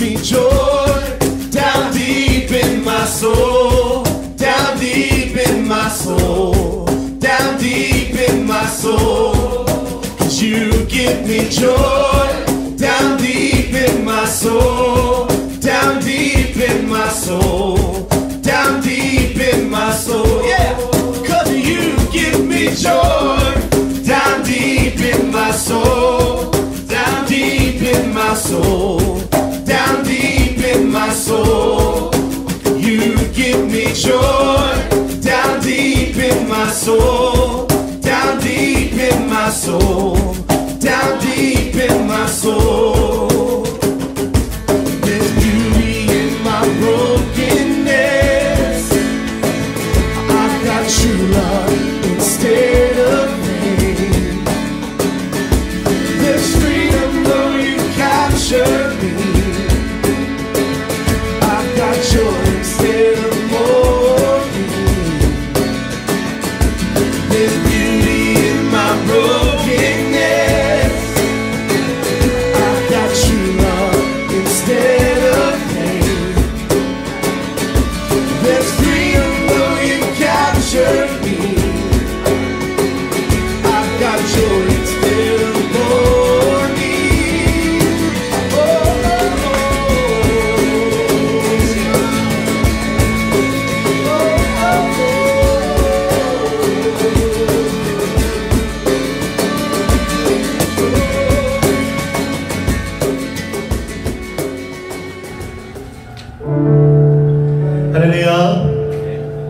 me joy down deep in my soul, down deep in my soul, down deep in my soul. 'Cause you give me joy down deep in my soul, down deep in my soul, down deep in my soul. Yeah, 'cause you give me joy down deep in my soul, down deep in my soul, down deep in my soul. You give me joy down deep in my soul, down deep in my soul, down deep in my soul. There's beauty in my brokenness. I've got true love instead of pain. There's freedom though you capture me. I've got joy instead of mourning. There's beauty in my brokenness. I've got true love instead of pain. There's freedom though you capture me. I've got joy instead of mourning. Oh, oh, 할렐루야.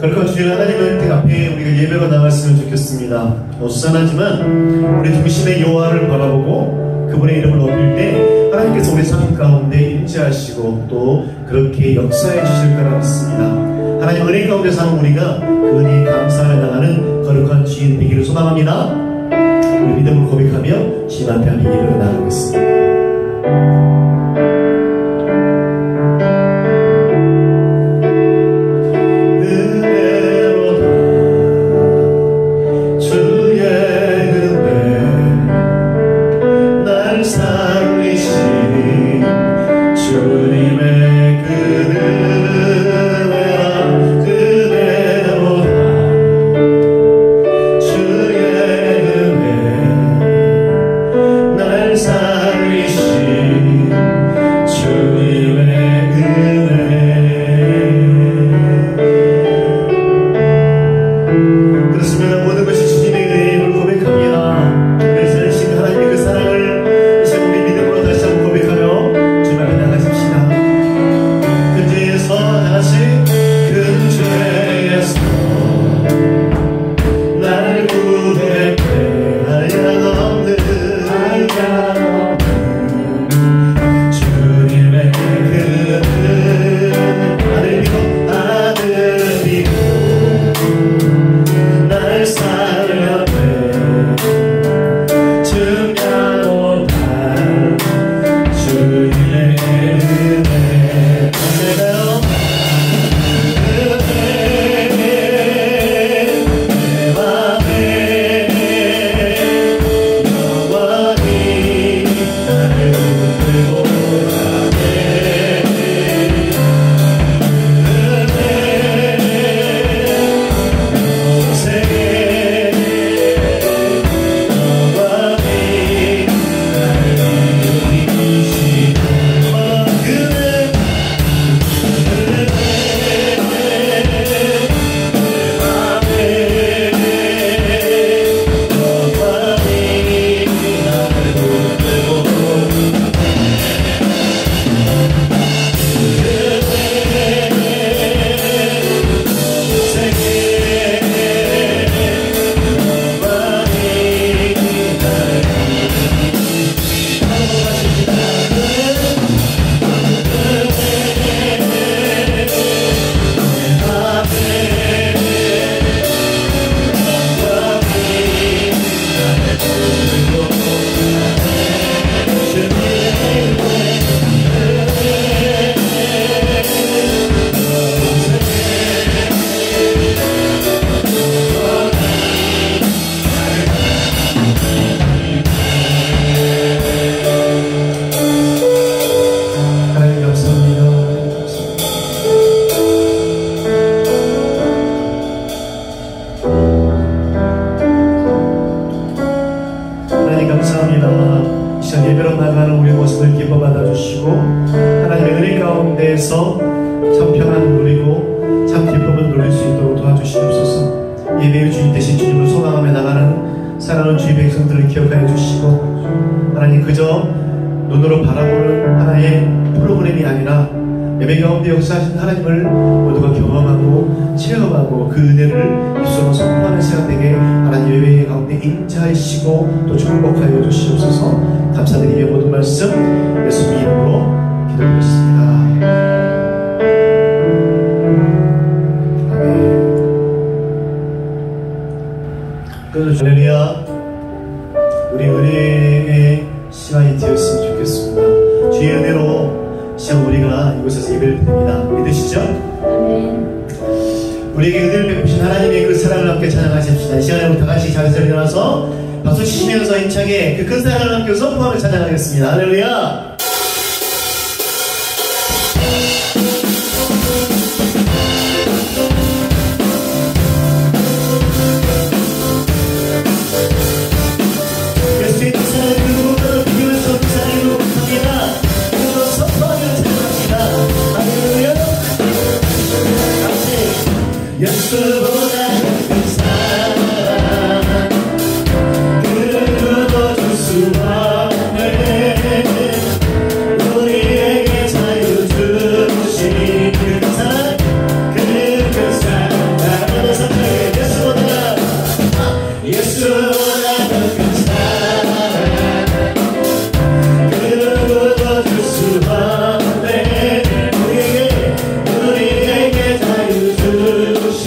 결코 주의 하나님의 뜻 앞에 우리가 예배로 나갔으면 좋겠습니다. 수산하지만 우리 중심의 여호와를 바라보고 그분의 이름을 높일 때 하나님께서 우리 삶 가운데 임재하시고 또 그렇게 역사해 주실 거라 믿습니다. 하나님 은혜 가운데 사는 우리가 그 은혜에 감사를 나가는 거룩한 주인 되기를 소망합니다. 우리 믿음을 고백하며 주님 앞에 함께 예배로 나가겠습니다. 날 살리신 은혜 가운데서 참 평안을 누리고 참 기쁨을 누릴 수 있도록 도와주시옵소서. 예배의 주인 되신 주님을 소망하며 나가는 사랑하는 주의 백성들을 기억하여 주시고, 하나님 그저 눈으로 바라보는 하나의 프로그램이 아니라 예배 가운데 역사하신 하나님을 모두가 경험하고 체험하고 그 은혜를 입술로 선포하는 시간 되게 하나님 예배 가운데 임재하시고 또 축복하여 주시옵소서. 감사드리며 모든 말씀 예수님 이름으로 기도드렸습니다. 아멘. 할렐루야. 우리 은혜의 시간이 되었으면 좋겠습니다. 주의 은혜로 시간 우리가 이곳에서 예배를 드립니다. 믿으시죠? 우리에게 은혜를 베푸신 하나님의 그 사랑을 함께 찬양하십시다. 이 시간에 우리 다같이 자리에서 일어나서 박수 치시면서 힘차게 그 큰 사랑을 함께 선포하며 찬양하겠습니다. 할렐루야. 예수보다 큰 사랑 그 누구도 줄 수 없네. 우리에게 자유 주신 그 사랑 그 큰 사랑 나보다 사랑해. 예수보다 더 큰 사랑 그 누구도 줄 수 없네. 우리에게 자유 주신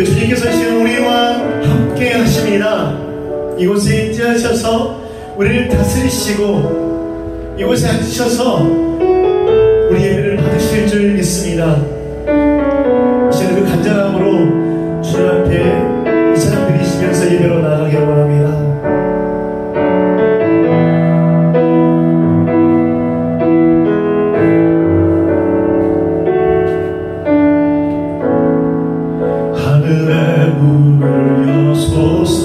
그 주님께서 지금 우리와 함께 하십니다. 이곳에 임재하셔서 우리를 다스리시고 이곳에 앉으셔서 우리 예배를 받으실 줄 믿습니다. 이제는 그 간절함으로 주님 앞에 이 찬양 드리시면서 예배로 나아가기를 원합니다. 하늘의 문을 여소서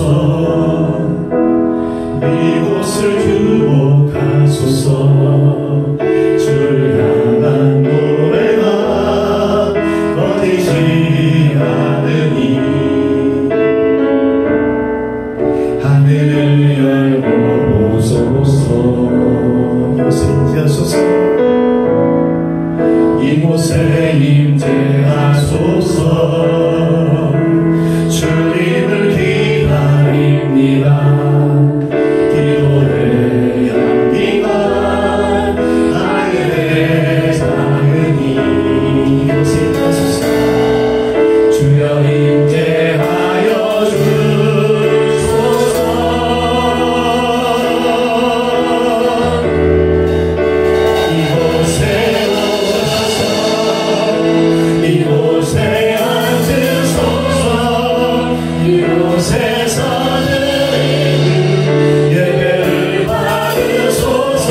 이곳을 주목하소서 주를 향한 노래가 꺼지지 않으니 하늘을 열고 보소서 이곳에 임재하소서 이곳에 임재하소서 주님을 기다립니다. 기도의 향기가 하늘에 닿으니 이곳에 임재하소서 주여 임재하여 주소서. 이곳에 오셔서 이곳에 앉으소서. 이곳에서 예배를 받으소서.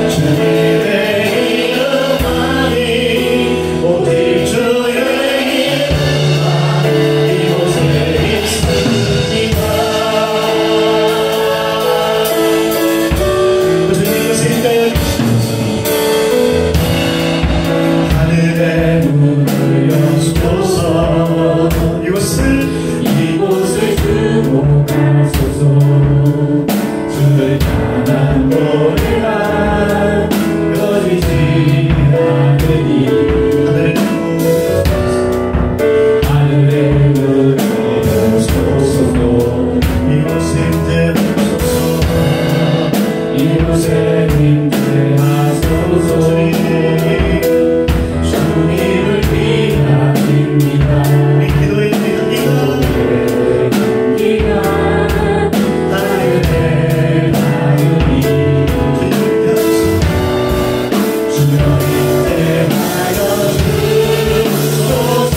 주님의 이름만이 오직 주의 이름만 이곳에 있으니까. 하늘의 문을 여소서 이곳을 주목하소서. 주를 향한 노래가 꺼지지 않으니 하늘의 문을 여소서. 이곳에 임재하소서 이곳에 임재하소서. 주님을 기다립니다. 우리 기도의 향기가 하늘에 닿으니 주여 임재하여 주소서.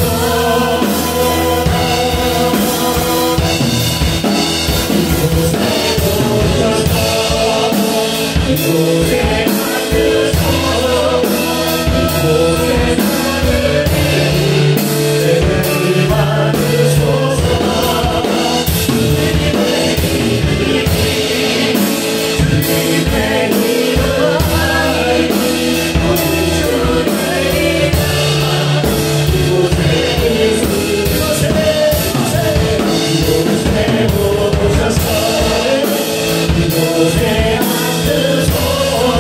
이곳에 앉으소서. 이곳에 예배를 받으소서. 주님의 이름만 오직 주의 이름만 이곳에 있으소서. 이곳에 오셔서 이곳에 앉으소서.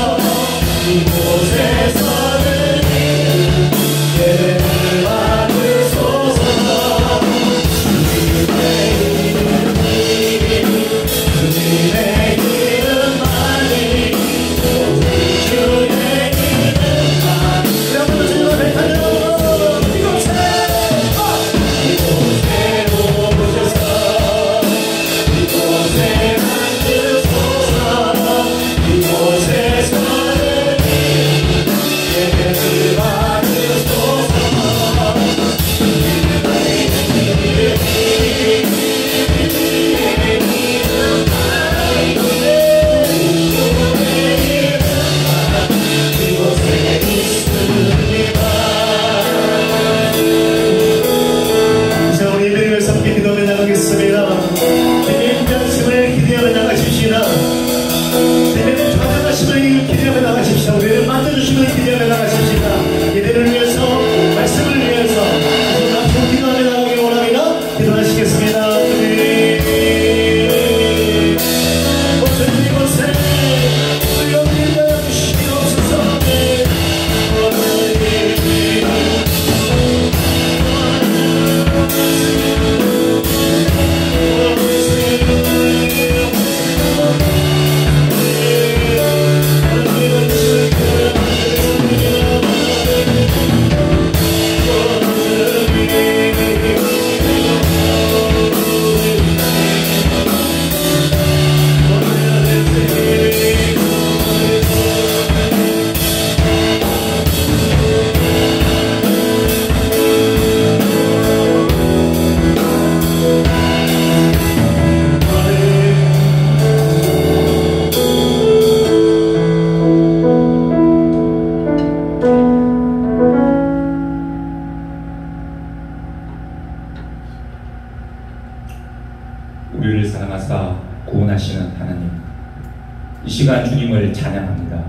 시간 주님을 찬양합니다.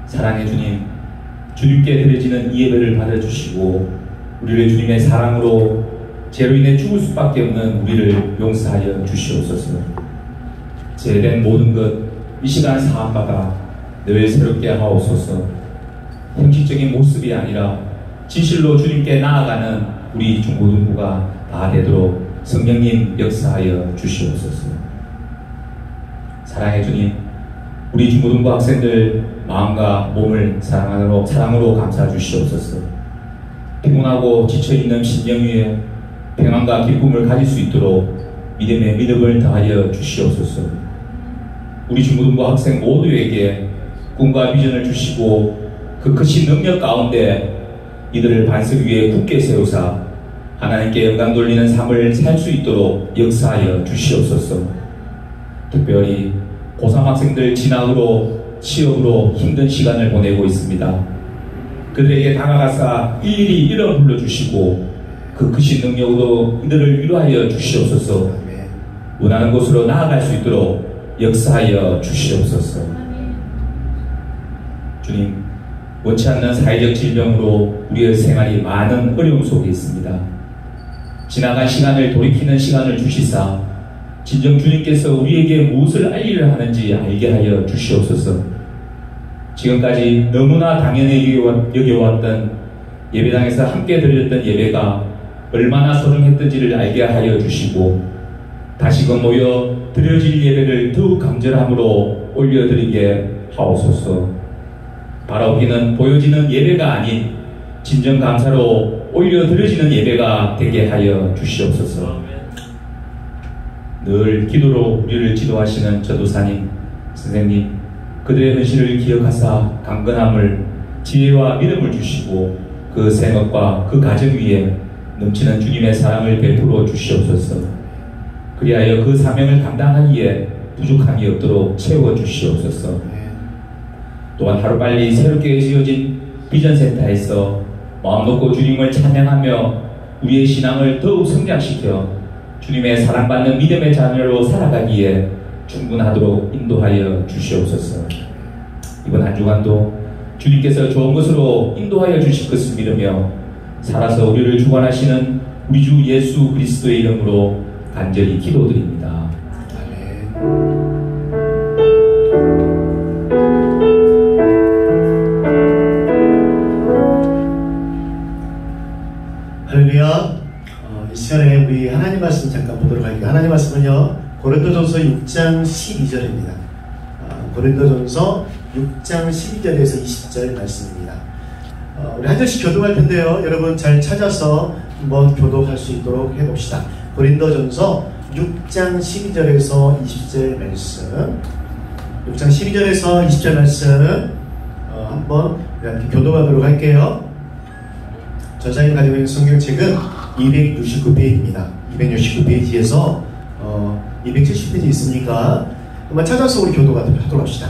사랑의 주님, 주님께 드려지는 이 예배를 받아주시고 우리를 주님의 사랑으로 죄로 인해 죽을 수밖에 없는 우리를 용서하여 주시옵소서. 죄된 모든 것 이 시간 사함받아 늘 새롭게 하옵소서. 형식적인 모습이 아니라 진실로 주님께 나아가는 우리 중고등부가 다 되도록 성령님 역사하여 주시옵소서. 사랑의 주님, 우리 중고등부 학생들 마음과 몸을 사랑으로 감싸 주시옵소서. 피곤하고 지쳐있는 심령 위에 평안과 기쁨을 가질 수 있도록 믿음의 믿음을 더하여 주시옵소서. 우리 중고등부 학생 모두에게 꿈과 비전을 주시고 그 크신 능력 가운데 이들을 반석 위에 굳게 세우사 하나님께 영광 돌리는 삶을 살 수 있도록 역사하여 주시옵소서. 특별히 고3 학생들 진학으로 취업으로 힘든 시간을 보내고 있습니다. 그들에게 다가가사 일일이 이름 불러주시고 그 크신 능력으로 이들을 위로하여 주시옵소서. 원하는 곳으로 나아갈 수 있도록 역사하여 주시옵소서. 주님, 원치 않는 사회적 질병으로 우리의 생활이 많은 어려움 속에 있습니다. 지나간 시간을 돌이키는 시간을 주시사 진정 주님께서 우리에게 무엇을 알리려 하는지 알게 하여 주시옵소서. 지금까지 너무나 당연히 여겨왔던 예배당에서 함께 드렸던 예배가 얼마나 소중했던지를 알게 하여 주시고 다시금 모여 드려질 예배를 더욱 간절함으로 올려드리게 하옵소서. 바라오기는 보여지는 예배가 아닌 진정 감사로 올려드려지는 예배가 되게 하여 주시옵소서. 늘 기도로 우리를 지도하시는 전도사님, 선생님, 그들의 헌신을 기억하사 강건함을, 지혜와 믿음을 주시고 그 생업과 그 가정 위에 넘치는 주님의 사랑을 베풀어 주시옵소서. 그리하여 그 사명을 감당하기에 부족함이 없도록 채워주시옵소서. 또한 하루빨리 새롭게 지어진 비전센터에서 마음 놓고 주님을 찬양하며 우리의 신앙을 더욱 성장시켜 주님의 사랑받는 믿음의 자녀로 살아가기에 충분하도록 인도하여 주시옵소서. 이번 한 주간도 주님께서 좋은 것으로 인도하여 주실 것을 믿으며 살아서 우리를 주관하시는 우리 주 예수 그리스도의 이름으로 간절히 기도드립니다. 할렐루야. 이 시간에 우리 하나님 말씀 잠깐 보도록 할게요. 하나님 말씀은요, 고린도전서 6장 12절입니다. 고린도전서 6장 12절에서 20절 말씀입니다. 우리 한 절씩 교독할 텐데요, 여러분 잘 찾아서 한번 교독할 수 있도록 해봅시다. 고린도전서 6장 12절에서 20절 말씀, 6장 12절에서 20절 말씀 한번 이렇게 교독하도록 할게요. 전사님 가지고 있는 성경책은 269페이지입니다. 269페이지에서 270페이지 있으니까 한번 찾아서 우리 교독하도록 합시다.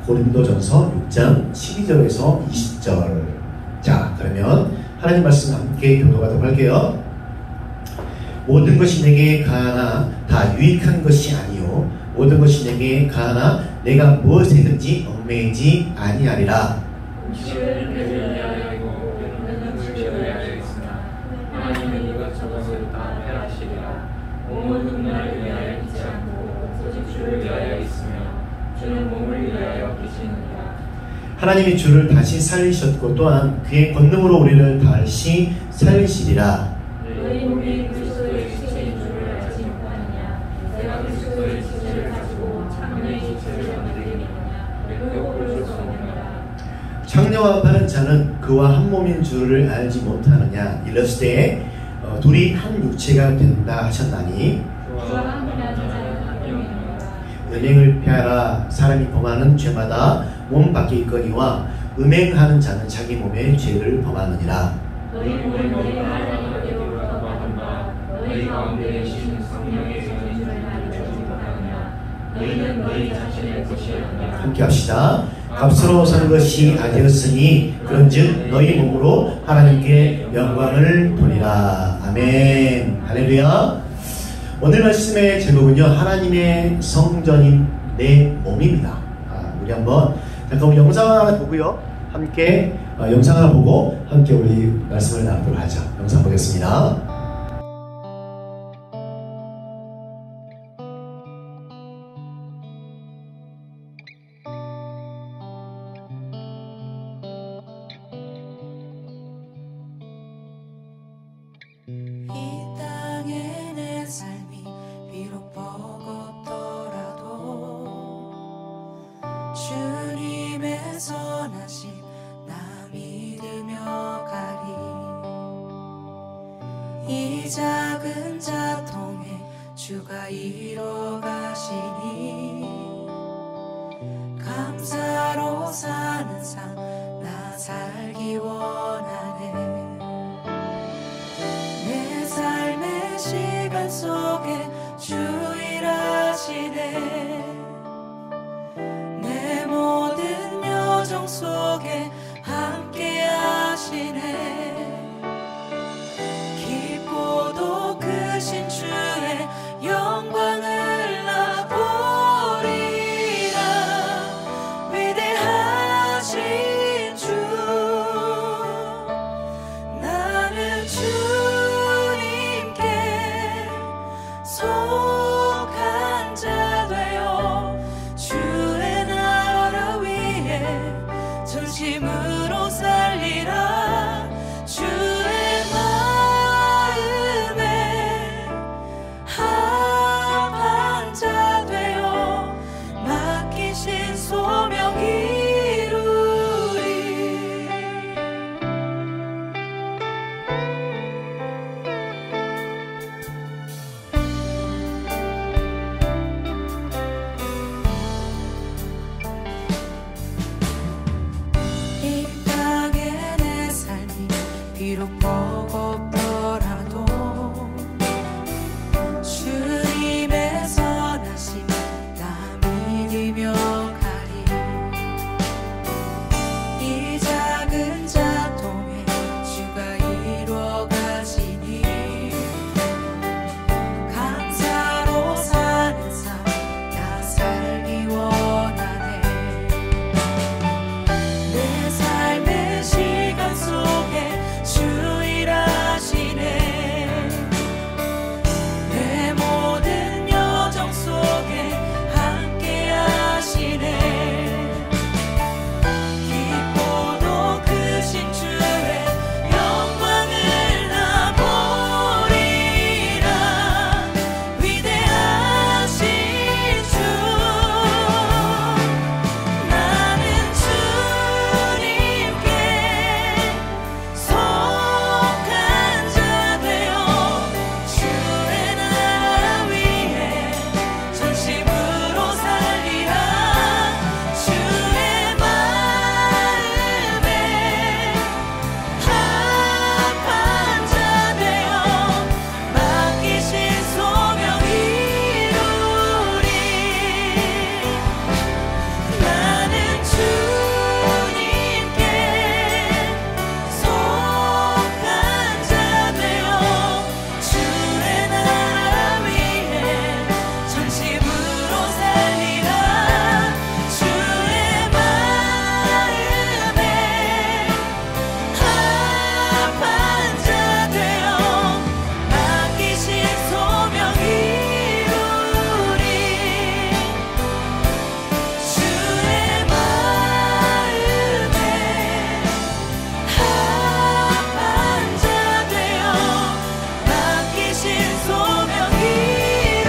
고린도전서 6장 12절에서 20절. 자, 그러면 하나님 말씀 함께 교독하도록 할게요. 모든 것이 내게 가하나 다 유익한 것이 아니요 모든 것이 내게 가하나 내가 무엇이든지 얽매이지 아니하리라. 하나님은 이것저것을 다 해하시리라. 몸은 훗날 위하여 있지 않고 오직 주를 위하여 있으며 주는 몸을 위하여 계시느니라. 하나님이 주를 다시 살리셨고 또한 그의 권능으로 우리를 다시 살리시리라. 너희 몸이 그리스도의 지체인 줄을 알지 못하느냐. 내가 그리스도의 지체를 가지고 창녀의 지체를 얻으리느냐. 결코 그럴 수 없느니라. 창녀와 자는 그와 한 몸인 줄을 알지 못하느냐. 이르시되 둘이 한 육체가 된다 하셨나니 음행을 피하라. 사람이 범하는 죄마다 몸 밖에 있거니와 음행하는 자는 자기 몸에 죄를 범하느니라. 너희 몸은 너희 하나님께로부터 받은 바 너희 가운데 계신 성령의 전인 줄을 알지 못하느냐. 너희는 너희 자신의 것이 아니라. 함께 합시다. 값으로 사는 것이 아니었으니 그런즉 너희 몸으로 하나님께 영광을 돌리라. 아멘. 할렐루야. 오늘 말씀의 제목은요, 하나님의 성전인 내 몸입니다. 우리 한번 잠깐 우리 영상 하나 보고요. 함께 영상 하나 보고 함께 우리 말씀을 나누도록 하죠. 영상 보겠습니다. 이 작은 자통에 주가 이뤄 가시니 감사로 사는 삶 나 살기 원하네. 내 삶의 시간 속에 주 일하시네. 내 모든 여정 속에 함께 하시네. 깊고도 크신 주의 영광을 나 보리라. 위대하신 주 나는 주님께 속한 자 되어 주의 나라 위에 전심으로 살리라. 주의 마음에 합한 자 되어 맡기신 소명 이루리. 이 땅의 내 삶이 비록 버겁더라도 주님의 선하심 나 믿으며 가리. 이 작은 자통에 주가 이루어 가시니 감사로 사는 삶 나 살기 원하네. 내 삶의 시간 속에 주 일하시네. 내 모든 여정 속에 함께 하시네. 깊고도 크신 주의 영광을 나 보리라. 위대하신 주 나는 주님께 속한 자 되어 주의 나라 위에 전심으로 살리라. 주의 마음에 합한 자 되어 맡기신 소명 이루리. 나는 주님께 속한 자 되어 주의 나라 위에 전심으로 살리라. 주의 마음에 합한 자 되어 맡기신 소명 이루리. 주의 마음에 합한 자 되어 맡기신 소명 이루리.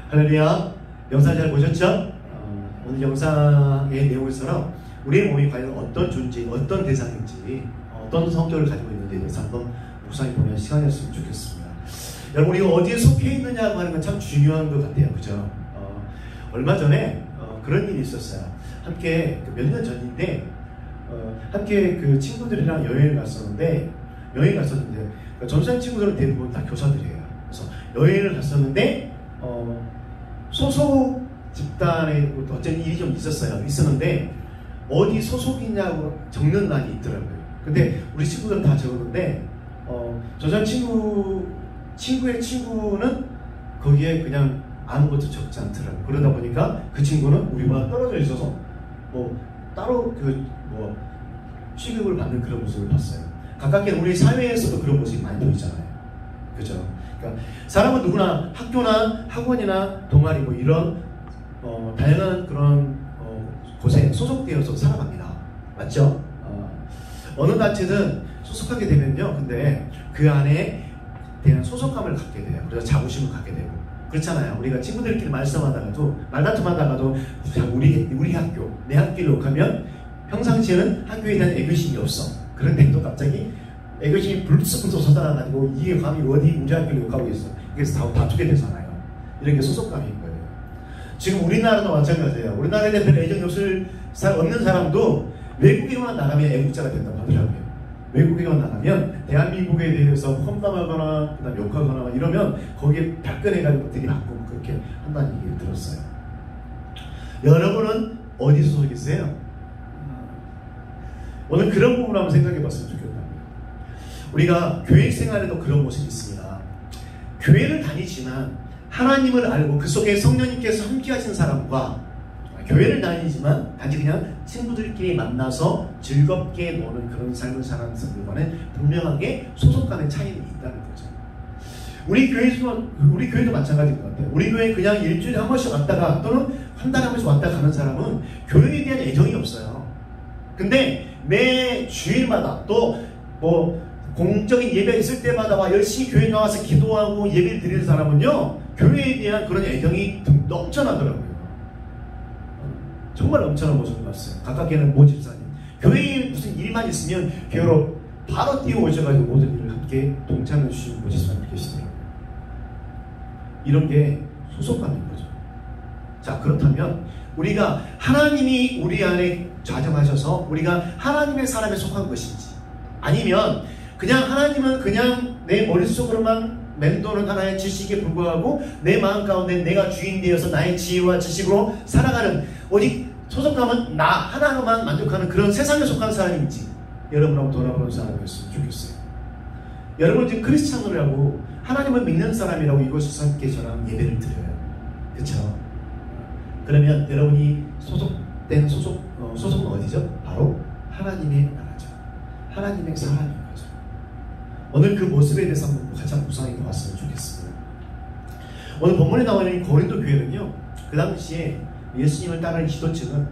할렐루야. 영상 잘 보셨죠? 오늘 영상의 내용에서는 우리의 몸이 과연 어떤 존재, 어떤 대상인지, 어떤 성격을 가지고 있는지에 대해서 한번 묵상해 보는 시간이었으면 좋겠습니다. 여러분, 우리가 어디에 속해 있느냐고 하는 건 참 중요한 것 같아요. 그죠? 얼마 전에 그런 일이 있었어요. 함께 몇 년 전인데 함께 그 친구들이랑 여행을 갔었는데 전수생 친구들은 대부분 다 교사들이에요. 그래서 여행을 갔었는데 소속 집단에 어쩐 일이 좀 있었는데 어디 소속이냐고 적는欄이 있더라고요. 근데 우리 친구들은 다 적었는데 전수생 친구의 친구는 거기에 그냥 아무것도 적지 않더라고요. 그러다 보니까 그 친구는 우리와 떨어져 있어서 뭐 따로 취급을 받는 그런 모습을 봤어요. 가깝게 우리 사회에서도 그런 모습이 많이 보이잖아요. 그죠? 그러니까 사람은 누구나 학교나 학원이나 동아리 뭐 이런 다양한 그런 곳에 소속되어서 살아갑니다. 맞죠? 어느 단체든 소속하게 되면요. 근데 그 안에 대한 소속감을 갖게 돼요. 그래서 자부심을 갖게 되고 그렇잖아요. 우리가 친구들끼리 말다툼하다가도 우리 학교, 내 학교를 욕하면 평상시에는 학교에 대한 애교심이 없어. 그런데 또 갑자기 애교심이 불쑥불쑥 쏟아나가지고 이게 감히 어디 우리 학교를 욕하고 있어. 그래서 다투게 되잖아요. 이런 게 소속감인 거예요. 지금 우리나라도 마찬가지예요. 우리나라에 대한 별 애정이 없는 사람도 외국에만 나가면 애국자가 된다고 하더라고요. 외국에만 나가면 대한민국에 대해서 험담하거나 그다음 욕하거나 이러면 거기에 발끈해가지고 들이받고 그렇게 한다는 얘기를 들었어요. 여러분은 어디 소속이세요? 오늘 그런 부분을 한번 생각해 봤으면 좋겠다. 우리가 교회 생활에도 그런 모습이 있습니다. 교회를 다니지만 하나님을 알고 그 속에 성령님께서 함께 하신 사람과 교회를 다니지만 단지 그냥 친구들끼리 만나서 즐겁게 노는 그런 삶을 사는 사람들과는 분명하게 소속감의 차이는 있다는 거죠. 우리 교회도 마찬가지인 것 같아요. 우리 교회 그냥 일주일에 한 번씩 왔다가 또는 한 달에 한 번씩 왔다 가는 사람은 교회에 대한 애정이 없어요. 근데 매 주일마다 또 뭐 공적인 예배 있을 때마다 열심히 교회 나와서 기도하고 예배를 드리는 사람은요, 교회에 대한 그런 애정이 넘쳐나더라고요. 정말 넘쳐난 모습을 봤어요. 가깝게는 모 집사님. 교회에 무슨 일만 있으면 교회로 바로 뛰어오셔가지고 모든 일을 함께 동참해 주시는 모 집사님이 계시더라고요. 이런 게 소속감인 거죠. 자, 그렇다면 우리가 하나님이 우리 안에 좌정하셔서 우리가 하나님의 사람에 속한 것인지, 아니면 그냥 하나님은 그냥 내 머릿속으로만 맴도는 하나의 지식에 불과하고 내 마음 가운데 내가 주인 되어서 나의 지혜와 지식으로 살아가는, 오직 소속감은 나 하나로만 만족하는 그런 세상에 속한 사람인지 여러분하고 돌아보는 사람이었으면 좋겠어요. 여러분 지금 크리스찬이라고 하나님을 믿는 사람이라고 이곳에서 함께 저랑 예배를 드려요. 그렇죠? 그러면 여러분이 소속된 소속은 어디죠? 바로 하나님의 나라죠. 하나님의 사람인 거죠. 오늘 그 모습에 대해서 한번 같이 묵상해 보았으면 좋겠습니다. 오늘 본문에 나와 있는 고린도 교회는요, 그 당시에 예수님을 따르는 지도층은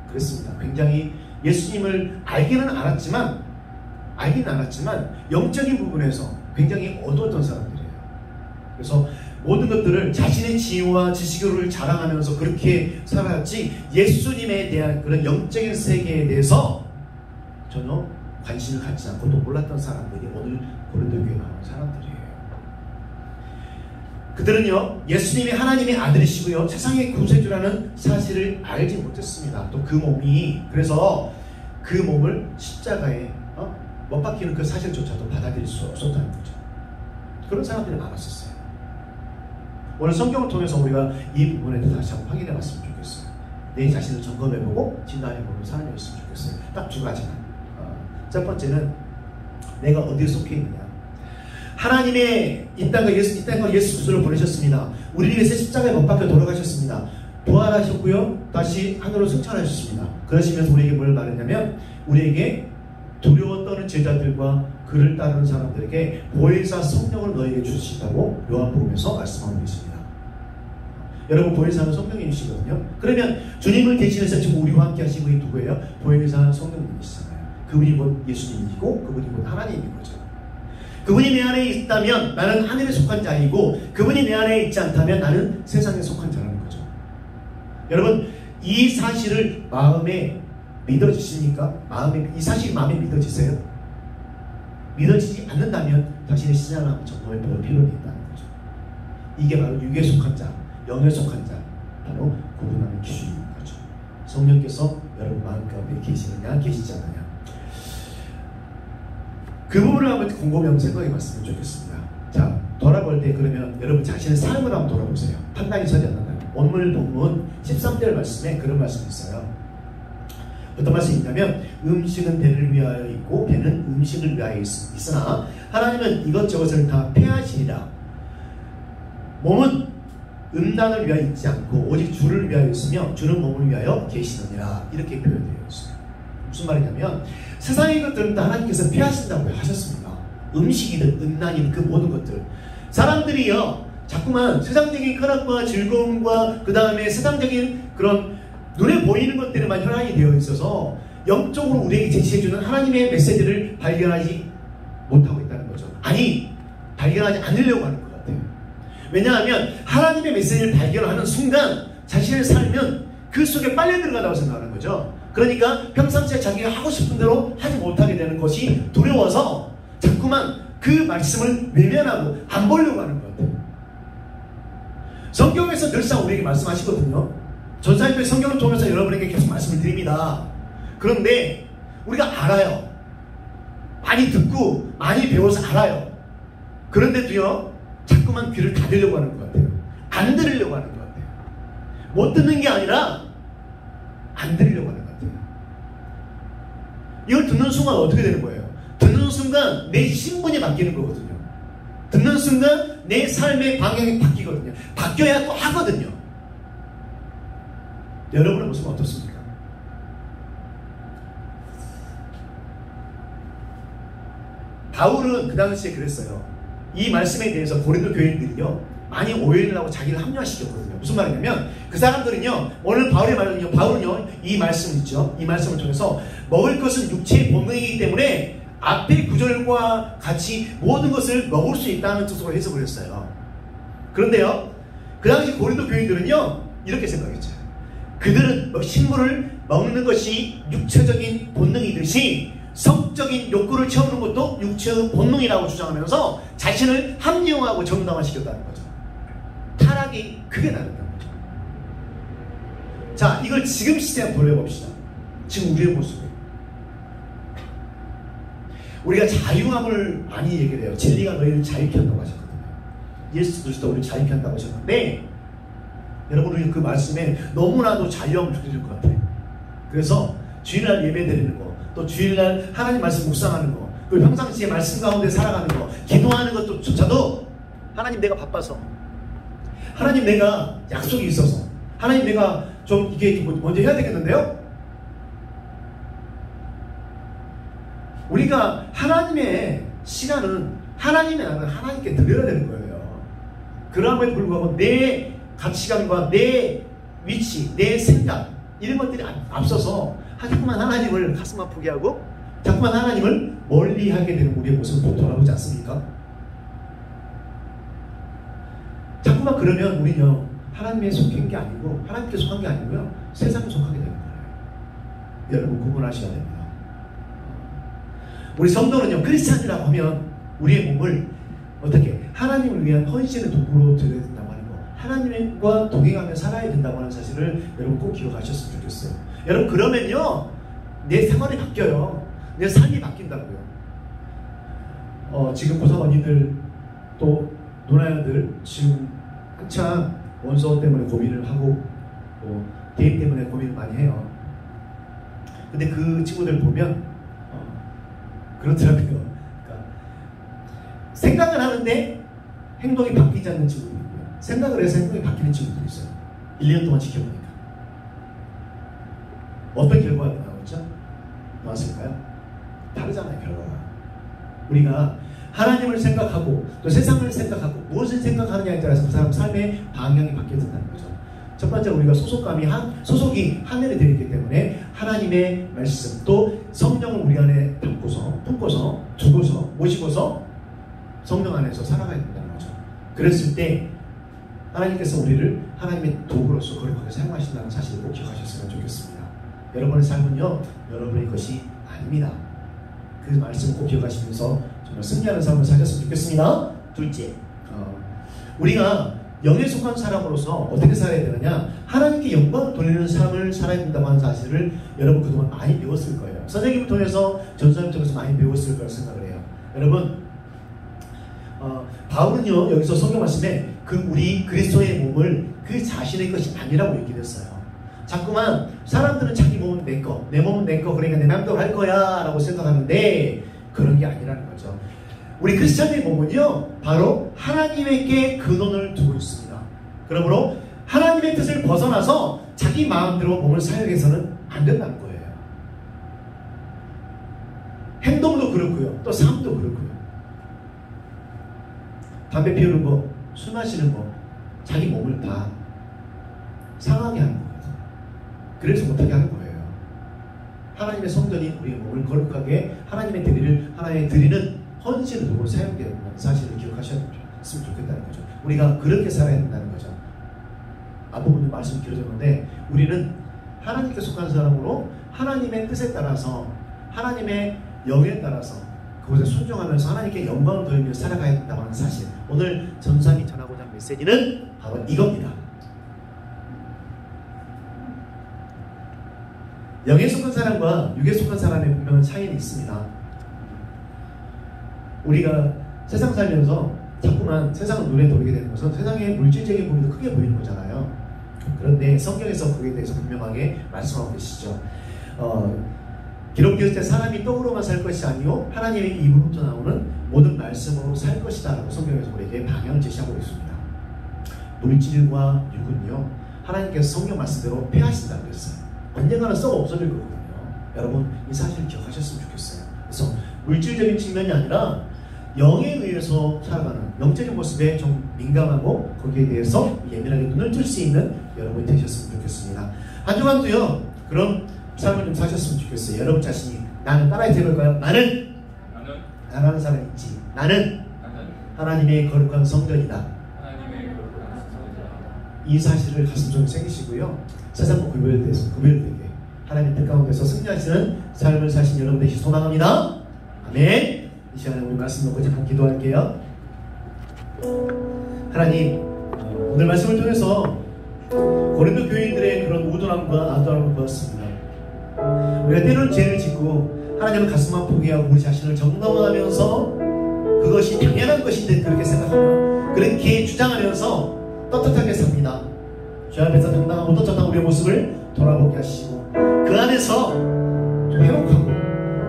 그랬습니다. 굉장히 예수님을 알기는 않았지만 영적인 부분에서 굉장히 어두웠던 사람들이에요. 그래서 모든 것들을 자신의 지혜와 지식을 자랑하면서 그렇게 살았지, 예수님에 대한 그런 영적인 세계에 대해서 전혀 관심을 갖지 않고 또 몰랐던 사람들이 오늘 고린도 교회에 나오는 사람들이에요. 그들은요, 예수님이 하나님의 아들이시고요, 세상의 구세주라는 사실을 알지 못했습니다. 또 그 몸이, 그래서 그 몸을 십자가에 못 박히는 그 사실조차도 받아들일 수 없었다는 거죠. 그런 사람들이 많았었어요. 오늘 성경을 통해서 우리가 이 부분에 대해서 다시 한번 확인해 봤으면 좋겠어요. 내 자신을 점검해보고 진단해보는 사람이었으면 좋겠어요. 딱 두 가지만. 첫 번째는 내가 어디에 속해 있느냐. 하나님의 이 땅과 예수 그리스도를 보내셨습니다. 우리를 위해서 십자가에 못 박혀 돌아가셨습니다. 부활하셨고요, 다시 하늘로 승천하셨습니다. 그러시면서 우리에게 뭘 말했냐면, 우리에게 두려워 떠는 제자들과 그를 따르는 사람들에게 보혜사 성령을 너에게 주시다고 요한복음에서 말씀하고 있습니다. 여러분, 보혜사는 성령님이시거든요. 그러면 주님을 대신해서 지금 우리와 함께 하신 분이 누구예요? 보혜사 성령님이시잖아요. 그분이 곧 예수님이고 그분이 곧 하나님인 거죠. 그분이 내 안에 있다면 나는 하늘에 속한 자이고, 그분이 내 안에 있지 않다면 나는 세상에 속한 자라는 거죠. 여러분, 이 사실을 마음에 믿어지십니까? 이 사실이 마음에 믿어지세요? 믿어지지 않는다면 자신의 신앙을 한번 점검해 볼 필요가 있다는 거죠. 이게 바로 육에 속한 자, 영에 속한 자, 바로 구분하는 기준인 거죠. 성령께서 여러분 마음 가운데 계시느냐 계시지 않느냐, 그 부분을 한번 곰곰이 한번 생각해 봤으면 좋겠습니다. 자, 돌아볼 때 그러면 여러분 자신의 삶을 한번 돌아보세요. 판단이 서지 않는다면. 오늘 본문 13절 말씀에 그런 말씀이 있어요. 어떤 말씀이 있냐면 음식은 배를 위하여 있고 배는 음식을 위하여 있으나 하나님은 이것저것을 다 폐하시리라. 몸은 음란을 위하여 있지 않고 오직 주를 위하여 있으며 주는 몸을 위하여 계시느니라. 이렇게 표현되어 있어요. 무슨 말이냐면 세상의 것들은 다 하나님께서 폐하신다고 하셨습니다. 음식이든 음란이든 그 모든 것들. 사람들이요 자꾸만 세상적인 쾌락과 즐거움과 그 다음에 세상적인 그런 눈에 보이는 것들에만 혈안이 되어 있어서 영적으로 우리에게 제시해주는 하나님의 메시지를 발견하지 못하고 있다는 거죠. 아니, 발견하지 않으려고 하는 것 같아요. 왜냐하면 하나님의 메시지를 발견하는 순간 자신을 살면 그 속에 빨려 들어가다고 생각하는 거죠. 그러니까 평상시에 자기가 하고 싶은 대로 하지 못하게 되는 것이 두려워서 자꾸만 그 말씀을 외면하고 안 보려고 하는 것 같아요. 성경에서 늘상 우리에게 말씀하시거든요. 전사님의 성경을 통해서 여러분에게 계속 말씀을 드립니다. 그런데 우리가 알아요. 많이 듣고 많이 배워서 알아요. 그런데도요 자꾸만 귀를 닫으려고 하는 것 같아요. 안 들으려고 하는 것 같아요. 못 듣는 게 아니라 안 들으려고 하는 것 같아요. 이걸 듣는 순간 어떻게 되는 거예요? 듣는 순간 내 신분이 바뀌는 거거든요. 듣는 순간 내 삶의 방향이 바뀌거든요. 바뀌어야 또 하거든요. 여러분의 모습은 어떻습니까? 바울은 그 당시에 그랬어요. 이 말씀에 대해서 고린도 교인들이요 많이 오해를 하고 자기를 합리화시켰거든요. 무슨 말이냐면 그 사람들은요 오늘 바울의 말은요 바울은요 이 말씀 있죠. 이 말씀을 통해서 먹을 것은 육체의 본능이기 때문에 앞의 구절과 같이 모든 것을 먹을 수 있다는 뜻으로 해석을 했어요. 그런데요 그 당시 고린도 교인들은요 이렇게 생각했죠. 그들은 식물을 먹는 것이 육체적인 본능이듯이 성적인 욕구를 채우는 것도 육체의 본능이라고 주장하면서 자신을 합리화하고 정당화시켰다는 거죠. 타락이 크게 다르다는 거죠. 자, 이걸 지금 시대에 한번 돌려봅시다. 지금 우리의 모습을. 우리가 자유함을 많이 얘기를 해요. 진리가 너희를 자유케 한다고 하셨거든요. 예수 그리스도 우리를 자유케 한다고 하셨는데 여러분 우리 그 말씀에 너무나도 자유함을 주실 것 같아요. 그래서 주일날 예배 드리는 거, 또 주일날 하나님 말씀 묵상하는 거, 그리고 평상시에 말씀 가운데 살아가는 거, 기도하는 것조차도 하나님 내가 바빠서, 하나님 내가 약속이 있어서, 하나님 내가 좀 이게 먼저 해야 되겠는데요? 우리가 하나님의 시간은 하나님의 나는 하나님께 드려야 되는 거예요. 그럼에도 불구하고 내 가치관과 내 위치, 내 생각 이런 것들이 앞서서 자꾸만 하나님을 가슴 아프게 하고 자꾸만 하나님을 멀리하게 되는 우리의 모습을 꼭 돌아보지 않습니까? 자꾸만 그러면 우리는요 하나님에 속한 게 아니고 하나님께 속한 게 아니고요 세상에 속하게 되는 거예요. 여러분 구분하셔야 됩니다. 우리 성도는요 크리스찬이라고 하면 우리의 몸을 어떻게 하나님을 위한 헌신의 도구로 드려야 된다고 하는 거, 하나님과 동행하며 살아야 된다고 하는 사실을 여러분 꼭 기억하셨으면 좋겠어요. 여러분 그러면요 내 생활이 바뀌어요. 내 삶이 바뀐다고요. 지금 고사 언니들 또 누나들 지금 한참 원서 때문에 고민을 하고 또 대입 때문에 고민을 많이 해요. 근데 그 친구들 보면 그렇더라고요. 그러니까 생각을 하는데 행동이 바뀌지 않는 친구들이 있고요. 생각을 해서 행동이 바뀌는 친구들이 있어요. 1년 동안 지켜보니까. 어떤 결과가 나오죠? 나왔을까요? 다르잖아요, 결과가. 우리가 하나님을 생각하고 또 세상을 생각하고 무엇을 생각하느냐에 따라서 그 사람 삶의 방향이 바뀌어진다는 거죠. 첫 번째 우리가 소속이 하늘에 되어 있기 때문에 하나님의 말씀 또 성령을 우리 안에 담고서 품고서 두고서 모시고서 성령 안에서 살아가야 된다는 거죠. 그랬을 때 하나님께서 우리를 하나님의 도구로서 거룩하게 사용하신다는 사실을 꼭 기억하셨으면 좋겠습니다. 여러분의 삶은요 여러분의 것이 아닙니다. 그 말씀을 꼭 기억하시면서 정말 승리하는 삶을 사셨으면 좋겠습니다. 둘째, 우리가 영에 속한 사람으로서 어떻게 살아야 되느냐, 하나님께 영광을 돌리는 삶을 살아야 된다고 하는 사실을 여러분 그동안 많이 배웠을 거예요. 선생님을 통해서 전사님을 통해서 많이 배웠을 거라고 생각을 해요. 여러분, 바울은요 여기서 성경 말씀에 우리 그리스도의 몸을 그 자신의 것이 아니라고 얘기를 했어요. 자꾸만 사람들은 자기 몸은 내 거, 내 몸은 내 거, 그러니까 내 맘대로 할 거야 라고 생각하는데 그런 게 아니라는 거죠. 우리 크리스찬의 몸은요 바로 하나님에게 근원을 두고 있습니다. 그러므로 하나님의 뜻을 벗어나서 자기 마음대로 몸을 사용해서는 안 된다는 거예요. 행동도 그렇고요, 또 삶도 그렇고요. 담배 피우는 거, 술 마시는 거, 자기 몸을 다 상하게 하는 거거든요. 그래서 못하게 하는 거예요. 하나님의 성전이 우리의 몸을 거룩하게 하나님의 드리는 헌신을 도구로 사용되는 사실을 기억하셨으면 좋겠다는 거죠. 우리가 그렇게 살아야 된다는 거죠. 앞부분에 말씀 길어졌는데 우리는 하나님께 속한 사람으로 하나님의 뜻에 따라서 하나님의 영에 따라서 그것에 순종하면서 하나님께 영광을 돌리며 살아가야 된다고 하는 사실, 오늘 전사님이 전하고자 하는 메시지는 바로 이겁니다. 영에 속한 사람과 육에 속한 사람의 분명한 차이는 있습니다. 우리가 세상 살면서 자꾸만 세상을 눈에 보이게 되는 것은 세상의 물질적인 부분도 크게 보이는 거잖아요. 그런데 성경에서 그에 대해서 분명하게 말씀하고 계시죠. 기록되었을 때 사람이 떡으로만 살 것이 아니요 하나님의 입으로부터 나오는 모든 말씀으로 살 것이다 라고 성경에서 우리에게 방향을 제시하고 있습니다. 물질과 육은요 하나님께서 성경 말씀대로 폐하신다고 그랬어요. 언젠가는 썩어 없어질 거거든요. 여러분 이 사실을 기억하셨으면 좋겠어요. 그래서 물질적인 측면이 아니라 영에 의해서 살아가는 영적인 모습에 좀 민감하고 거기에 대해서 예민하게 눈을 뜰 수 있는 여러분이 되셨으면 좋겠습니다. 한 주간도요 그런 삶을 좀 사셨으면 좋겠어요. 여러분 자신이 나는 따라해 볼까요? 나는 사람이 있지. 나는 하나님의 거룩한 성전이다. 이 사실을 가슴속에 새기시고요. 세상과 구별되게 하나님의 뜻 가운데서 승리하시는 삶을 사신 여러분 되시기 소망합니다. 아멘. 이 시간에 우리 말씀 놓고 잠깐 기도할게요. 하나님, 오늘 말씀을 통해서 고린도 교인들의 그런 우둔함과 아둔함을 보았습니다. 우리가 때로는 죄를 짓고 하나님을 가슴만 포기하고 우리 자신을 정당화하면서 그것이 당연한 것인데 그렇게 생각하며 그렇게 주장하면서 떳떳하게 삽니다. 주 앞에서 당당하고 떳떳한 우리의 모습을 돌아보게 하시고 그 안에서 회복하고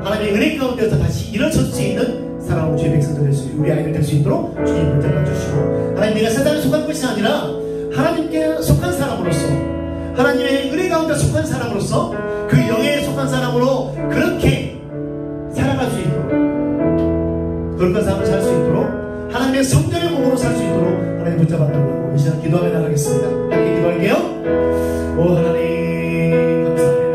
하나님의 은혜 가운데서 다시 일어설 수 있는 사랑하는 주의 백성들 될 수 있는 우리 아이들 될 수 있도록 주님 붙잡아 주시고 하나님 내가 세상에 속한 것이 아니라 하나님께 속한 사람으로서 하나님의 은혜 가운데 속한 사람으로서 그 영에 속한 사람으로 그렇게 살아갈 수 있도록 거룩한 삶을 살 수 있도록 하나님의 성전의 몸으로 살 수 있도록 하나님 붙잡아 달라고 이 시간 기도하며 나가겠습니다. 함께 기도할게요. 오 하나님 감사합니다.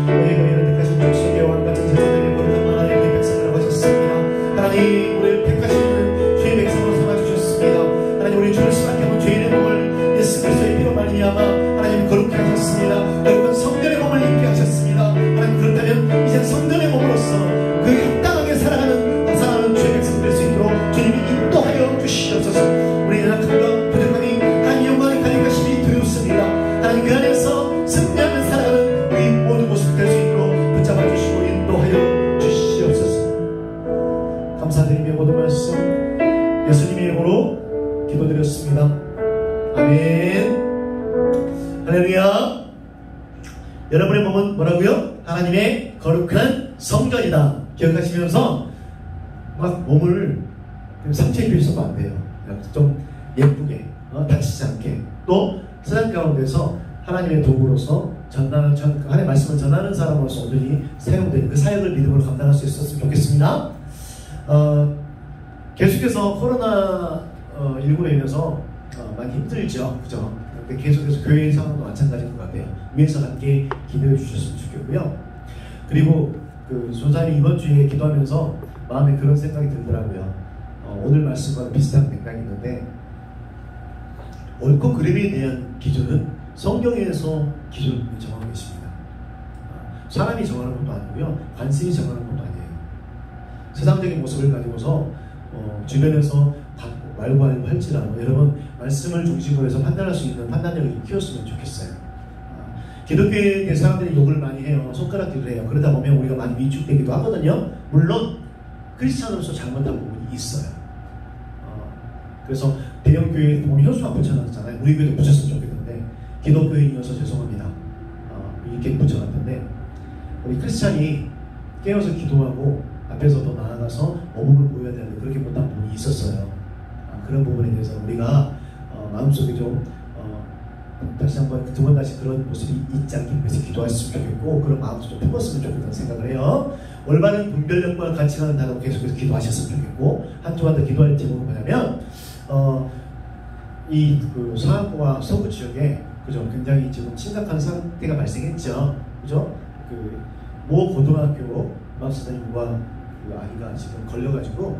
우리가 이런 택하신 족속의 왕같은 세상의 거룩한 하나님의 백성이라고 하셨습니다. 하나님 우리를 택하시는 주의 백성으로 삼아주셨습니다. 하나님 우리 주를 수밖에 없는 죄인의 몸을 예수 그리스도의 피로 말미암아 하나님 거룩게 하셨습니다. 거룩한 성전의 몸을 입게 하셨습니다. 하나님 그렇다면 이제 성전의 몸으로서 그 합당하게 살아가는 주의 백성 될 수 있도록 주님이 인도하여 주시옵소서. 우리는 약함과 부족함이 하나님 영광의 가득하심이 두렵습니다. 하나님 그 안에서 승리하며 살아가는 우리 모든 모습 될 수 있도록 붙잡아 주시고 인도하여 주시옵소서. 감사드리며 모든 말씀 예수님의 이름으로 기도드렸습니다. 아멘. 할렐루야. 여러분의 몸은 뭐라고요? 하나님의 거룩한 성전이다. 기억하시면서 막 몸을 상처 입혀서도 안 돼요. 좀 예쁘게 다치지 않게 또 세상 가운데서 하나님의 도구로서 하나님의 말씀을 전하는 사람으로서 온전히 사용되는 그 사역을 믿음으로 감당할 수 있었으면 좋겠습니다. 계속해서 코로나 19로 인해서 많이 힘들죠, 그죠? 근데 계속해서 교회의 상황도 마찬가지인 것 같아요. 위에서 함께 기도해 주셨으면 좋겠고요. 그리고 그 전사님이 이번 주에 기도하면서 마음에 그런 생각이 들더라고요. 오늘 말씀과는 비슷한 맥락이 있는데 옳고 그름에 대한 기준은 성경에서 기준을 정하고 계십니다. 사람이 정하는 것도 아니고요, 관심이 정하는 것도 아니에요. 세상적인 모습을 가지고서 주변에서 말고 할지라도 여러분 말씀을 중심으로 해서 판단할 수 있는 판단력을 키웠으면 좋겠어요. 기독교의 사람들이 욕을 많이 해요. 손가락질을 해요. 그러다 보면 우리가 많이 위축되기도 하거든요. 물론 크리스찬으로서 잘못한 부분이 있어요. 그래서 대형 교회에 보면 현수막 붙여놨잖아요. 우리 교회도 붙였으면 좋겠는데 기독교인이어서 죄송합니다. 이렇게 붙여놨는데 우리 크리스찬이 깨어서 기도하고 앞에서 더 나아가서 모범을 보여야 되는데 그렇게 못한 부분이 있었어요. 그런 부분에 대해서 우리가 마음속에 좀 다시 한번 두 번 다시 그런 모습이 있지 않기 위해서 기도했으면 좋겠고 그런 마음도 좀 품었으면 좋겠다는 생각을 해요. 올바른 분별력과 가치관을 다루고 계속해서 기도하셨으면 좋겠고 한 주간 더 기도할 제목은 뭐냐면 그 서안과 서부 지역에 그죠 굉장히 지금 심각한 상태가 발생했죠. 그죠? 그 모 고등학교 음악선생님과 그 아이가 지금 걸려가지고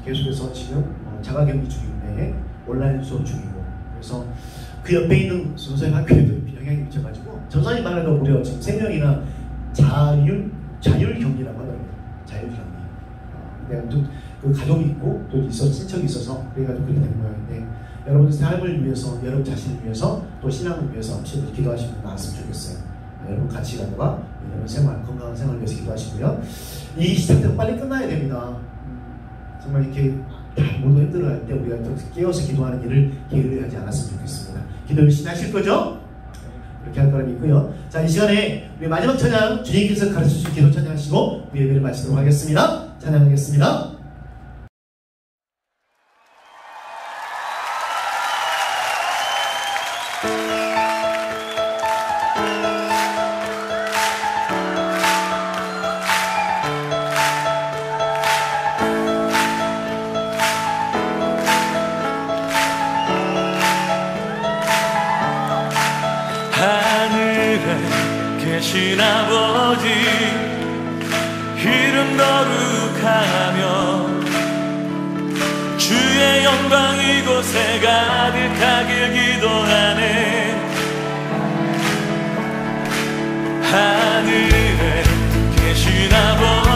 계속해서 지금 자가격리 중인데 온라인 수업 중이고 그래서 그 옆에 있는 선생님 학교에도 영향이 미쳐가지고 전선이 말해도 무려 지금 3명이나 자율격리라고 하더라고요. 자율격리. 내가 또 그 가족이 있고 또 친척이 있어서 그래가지고 그렇게 된 모양인데 여러분들 삶을 위해서 여러분 자신을 위해서 또 신앙을 위해서 함께 기도하시는 분 나왔으면 좋겠어요. 여러분 가치관과 여러분 생활 건강한 생활을 위해서 기도하시고요. 이 상태가 빨리 끝나야 됩니다. 정말 이렇게 다 모두 힘들어할 때 우리가 또 깨어서 기도하는 일을 게을리하지 않았으면 좋겠습니다. 기도 열심히 하실 거죠? 그렇게 할 거라 믿고요. 자, 이 시간에 우리 마지막 찬양 주님께서 가르쳐주신 기도 찬양하시고 우리 예배를 마치도록 하겠습니다. 찬양하겠습니다. 계신 아버지 이름 거룩하며 주의 영광 이곳에 가득하길 기도하네. 하늘에 계신 아버지